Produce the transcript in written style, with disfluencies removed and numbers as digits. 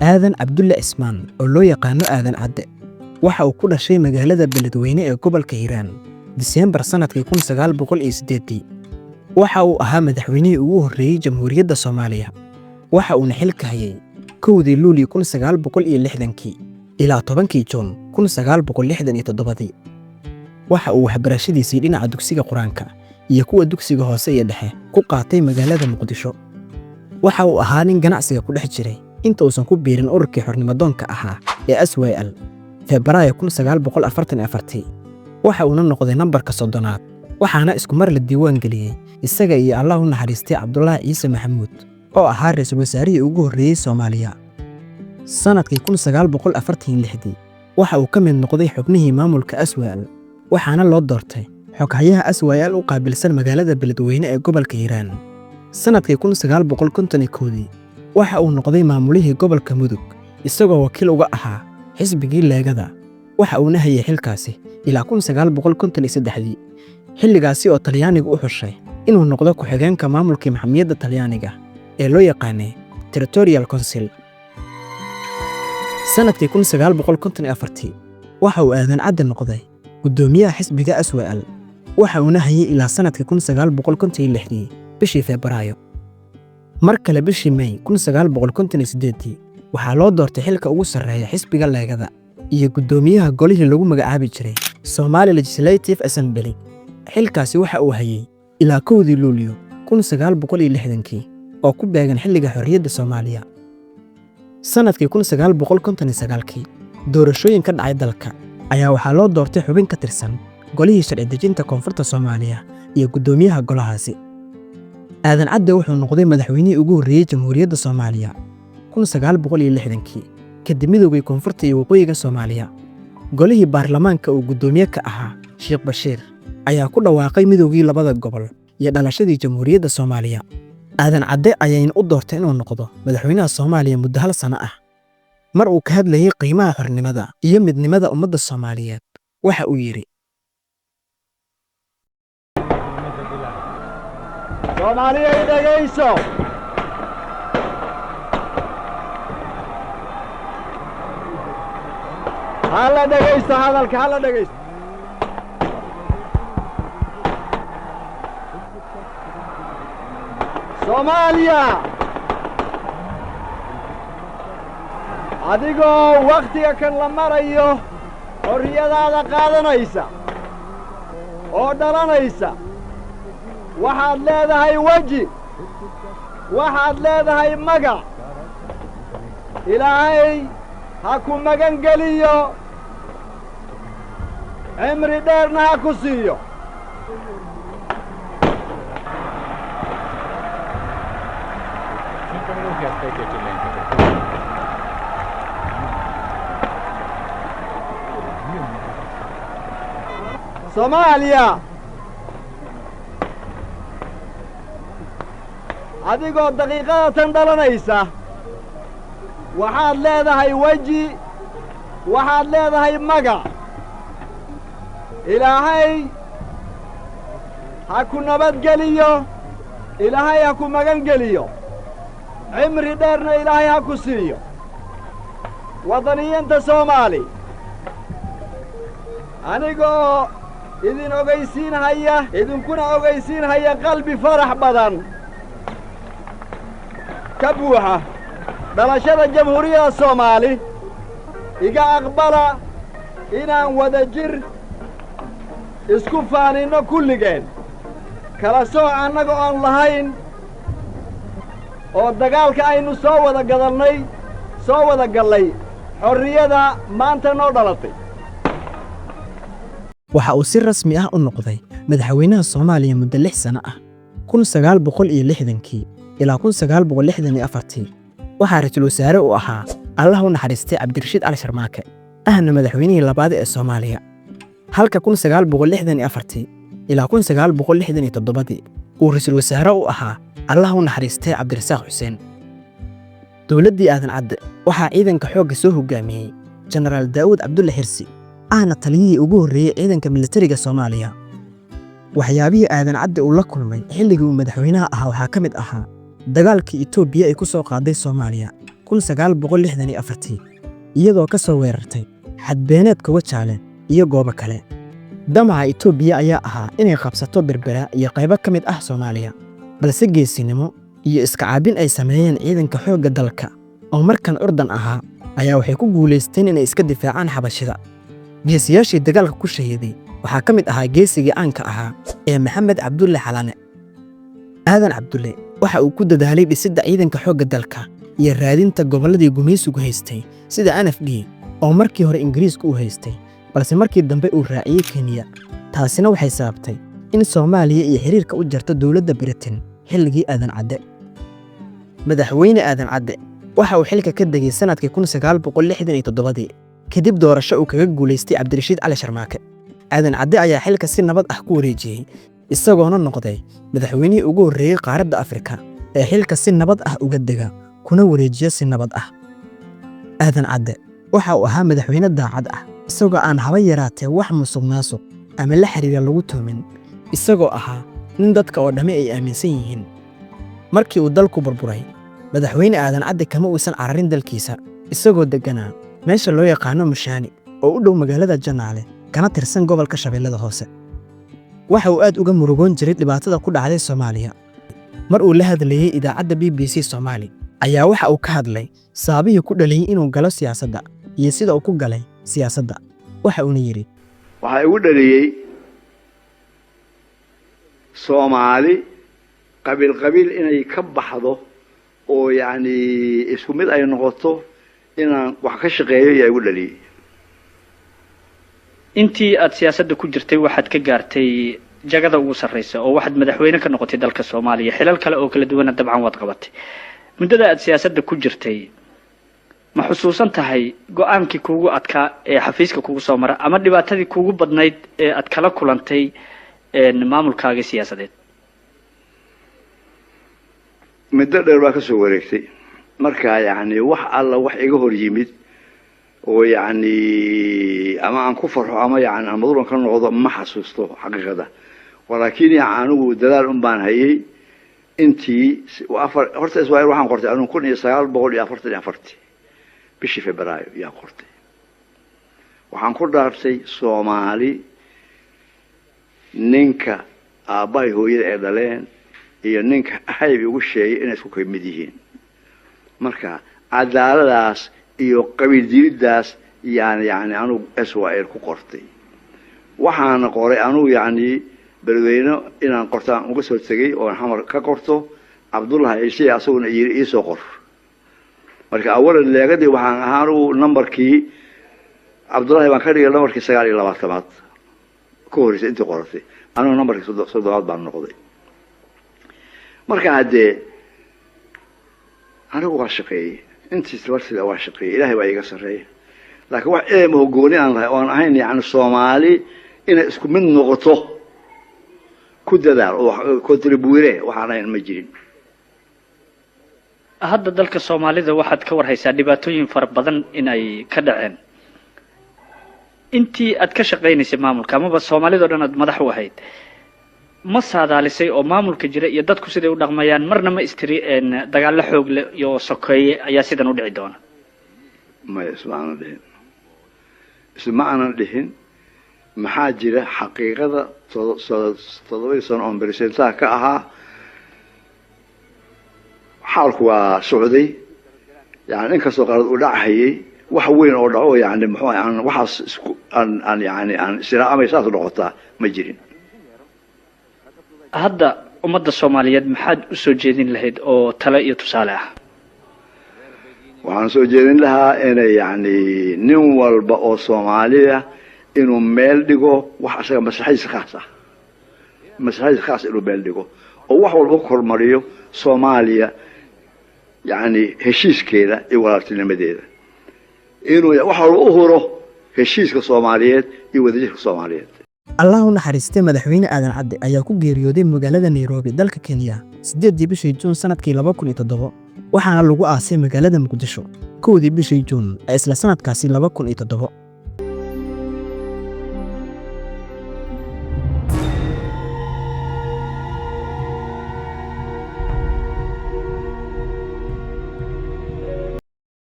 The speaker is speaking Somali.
aadan cabdulle cismaan oo loo yaqaano aadan cadde waxa uu ku dhashay magaalada beledweyne ee gobolka hiiraan Diseembar sanadkii 1908 waxa uu ahaa madaxweynihii ugu horreeyay jamhuuriyadda Soomaaliya waxa uu xilka hayay 1 Luulyo 1960 ilaa 10 Juun 1967 waxa uu waxbarashadiisii dhinaca dugsiga Quraanka iyo kuwa dugsiga hoose iyo dhexe ku qaatay magaalada Muqdisho waxa uu ahaa nin ganacsiga ku dhex jiray inta uusan ku biirin ururkii xornimadoonka ahaa ee SYL Febraayo 1944 waxa uu noqday nambarka 30aad waxaana isku mar la diiwaan geliyay isaga iyo Allah u naxariistay Cabdullaahi Ciise Maxamuud oo ahaa ra'iisul wasaarihii ugu horreeyay Soomaaliya sanadkii 1946 waxa uu ka mid noqday xubnihii maamulka SYL waxaana loo doortay xoghayaha SYL u qaabilsan magaalada beledweyne ee gobolka Hiiraan sanadkii 1951 waxa uu noqday maamulihii gobolka Mudug isagoo wakiil uga ahaa xisbigii Leegada waxa uu hayay xilkaasi ilaa 1953 xilligaasi oo Talyaanigu u xushay inuu noqdo ku-xigeenka maamulkii maxkamiyadda Talyaaniga ee loo yaqaanay Territorial Council sanadkii 1954 waxa uu aadan cadde noqday gudoomiyaha xisbiga SYL waxa uu hayay ilaa sanadkii 1956 bishii Febraayo mar kale bishii May 1958 waxaa loo doortay xilka ugu sarreeya xisbiga Leegada iyo gudoomiyaha golihii lagu magacaabi jiray Somali Legislative Assembly xilkaasi waxa uu hayay ilaa 1 Luulyo 1960 oo ku beegan xilliga xorriyadda Soomaaliya sanadkii 1959 doorashooyin ka dhacay dalka ayaa waxaa loo doortay xubin ka tirsan golihii sharci dejinta koonfurta Soomaaliya iyo gudoomiyaha golahaasi aadan cadde wuxuu noqday madaxweynihii ugu horreeyay jamhuuriyadda Soomaaliya 1960 kadib midowgii koonfurta iyo waqooyiga Soomaaliya golihii baarlamaanka uu gudoomiye ka ahaa Sheekh Bashiir ayaa ku dhawaaqay midowgii labada gobol iyo dhalashadii jamhuuriyadda Soomaaliya aadan cadde ayayna u doortay inuu noqdo madaxweynaha Soomaaliya muddo hal sano ah mar uu ka hadlayay qiimaha xornimada iyo midnimada ummadda Soomaaliyeed waxa uu yiri Soomaaliya dhageyso hala dhageysto hadalka hala dhageysto Soomaaliya adigoo waqtiga kan la marayo xorriyadaada qaadanaysa oo dhalanaysa waxaad leedahay waji waxaad leedahay magac ilaahay ha ku magan geliyo cimri dheerna ha ku siiyo Soomaaliya adigoo daqiiqada tan dhalanaysa waxaad leedahay waji waxaad leedahay magac ilaahay ha ku nabadgeliyo ilaahay ha ku magan geliyo cimri dheerna ilaahay ha ku siiyo wadaniyiinta Soomaali anigoo idinkuna ogeysiinhaya qalbi farax badan ka buuxa dhalashada jamhuuriyadda Soomaali iga aqbala inaan wada jir isku faaninno kulligeen kala sooc annaga oon lahayn oo dagaalka aynu soo wada gallay xorriyada maanta noo dhalatay waxa uu si rasmi ah u noqday madaxweynaha Soomaaliya muddo 6 sano ah 1960 ilaa 1964 waxa ra'iisul wasaare u ahaa Allah u naxariistay Cabdirashiid Ali Sharmaake ahna madaxweynihii labaad ee Soomaaliya halka 1964 ilaa 1967 uu ra'iisul wasaare u ahaa Allah u naxariistay Cabdirasaaq Xuseen dawladdii aadan cadde waxa ciidanka xoogga soo hogaamiyay Generaal Daawud Cabdulle Hirsi ahna taliyihii ugu horreeyay ciidanka militariga Soomaaliya waxyaabihii aadan cadde uu la kulmay xilligii uu madaxweynaha ahaa waxaa ka mid ahaa dagaalkii Itoobiya ay ku soo qaaday Soomaaliya 1964 iyadoo ka soo weerartay xadbeeneedka Wajaale iyo goobo kale. Damaca Itoobiya ayaa ahaa inay qabsato Berbera iyo qaybo ka mid ah Soomaaliya, balse geesinimo iyo iska caabin ay sameeyeen ciidanka xoogga dalka oo markan Urdan ahaa ayaa waxay ku guuleysteen inay iska difaacaan Xabashida. Geesiyaashii dagaalka ku shahiiday waxaa ka mid ahaa geesigii aanka ahaa ee Maxamed Cabdulle Xalane. Aadan Cabdulle waxa uu ku dadaalay dhisidda ciidanka xoogga dalka iyo raadinta gobolladii gumaysigu haystay sida NFD oo markii hore Ingiriisku u haystay, balse markii dambe uu raaciyay Kenya. Taasina waxay sababtay in Soomaaliya iyo xiriirka u jarto dowladda Britain xilligii Aadan Cadde. Madaxweyne Aadan Cadde waxa uu xilka ka degay sanadkii 1967 kadib doorasho uu kaga guuleystay Cabdirashiid Cali Sharmaake. Aadan Cadde ayaa xilka si nabad ah ku wareejiyay, isagoona noqday madaxweynihii ugu horreeyay qaaradda Afrika ee xilka si nabad ah uga dega kuna wareejiya si nabad ah. Aadan Cadde waxa uu ahaa madaxweyne daacad ah, isagoo aan haba yaraatee wax musuqmaasuq ama la xiriira lagu tuumin, isagoo ahaa nin dadka oo dhammi ay aaminsan yihiin. Markii uu dalku burburay, madaxweyne Aadan Cadde kama uusan cararin dalkiisa, isagoo deganaa meesha loo yaqaano Mushaani oo u dhow magaalada Janaale kana tirsan gobolka Shabeellada Hoose. Waxa uu aad uga murugoon jiray dhibaatada ku dhacday Soomaaliya. Mar uu la hadlayay idaacadda BBC Soomaali ayaa waxa uu ka hadlay sababihii ku dhaliyay inuu galo siyaasadda iyo sida uu ku galay siyaasadda. Waxa uu yiri, waxa igu dhaliyay Soomaali qabiil inay ka baxdo oo isku mid ay noqoto inaan wax ka shaqeeyo ayaa igu dhaliyay. intii aad siyaasadda ku jirtay waxaad ka gaartay jagada ugu sarreysa oo waxaad madaxweyne ka noqotay dalka Soomaaliya, xilal kale oo kala duwan dabcan waad qabatay. muddada aad siyaasadda ku jirtay ma xusuusan tahay go'aankii kuugu adkaa ee xafiiska kuugu soo mara ama dhibaatadii kuugu badnayd ee aad kala kulantay maamulkaaga siyaasadeed? muddo dheer baa ka soo wareegtay, marka wax alla wax iga hor yimid oo ama aan ku farxo ama aan maduuran ka noqdo ma xasuusto xaqiiqada. walaakiin anigu dadaal baan hayay intii horta Israa'iil waxaan qortay anigu 1944 bishii Febraayo yaa qortay. waxaan ku dhaartay Soomaali ninka aabbahay hooyada ay dhaleen iyo ninka ahayb ugu sheegay inay isku mid yihiin. marka cadaaladaas iyo qabiil diidaas anigu Israa'iil ku qortay. waxaan qoray anigu beledweyne inaan qortaan uga soo tagay oo xamar ka qorto Cabdullaah Ciise asaguna ii soo qor. marka awalan leegadii waxaan ahaan uu numbarkii Cabdullaah baan ka dhigay numbarkii 29aad ku horeysay intii qortay, anigu numbarkii 7aad baan noqday. marka hadee anigu waa shaqeeyay intii sida waa shaqeeyay, Ilaahay waa iga sareeyay. laakiin wax ma gooni aan lahayn oo aan ahayn Soomaali inay isku mid noqoto ku dadaal oo contribuire waxaan ahayn ma jirin. hadda dalka Soomaalida waxaad ka warhaysaa dhibaatooyin fara badan inay ka dhaceen. intii aad ka shaqeynaysay maamulka ama Soomaalida dhan aad madax u ahayd, ma saadaalisay oo maamulka jira iyo dadku siday u dhaqmayaan marna ma istiri dagaal xoog leh iyo sokeeye ayaa sidan u dhici doona? ma ismaanan dhihin maxaa jira xaqiiqada 7 sano oo presidenta ka ahaa xaalku waa socday. in ka soo qaad u dhacayay wax weyn oo dhaco muxuu aan waxaas aan siraamay saas noqota ma jirin. hadda ummadda Soomaaliyeed maxaad u soo jeedin lahayd oo talo iyo tusaale ah? waxaan soo jeedin lahaa inay nin walba oo Soomaaliya inuu meel dhigo wax asaga maslaxadiisa khaas inuu meel dhigo oo wax walba ku hormariyo Soomaaliya heshiiskeeda iyo walaaltinimadeeda, inuu wax walba u huro heshiiska Soomaaliyeed iyo wadajirka Soomaaliyeed. Allah u naxariistay madaxweyne Aadan Cadde ayaa ku geeriyooday magaalada Nairobi dalka Kenya 8 bishii Juun sanadkii 2007, waxaana lagu aasay magaalada Muqdisho 1 bishii Juun ee isla sanadkaasi 2007.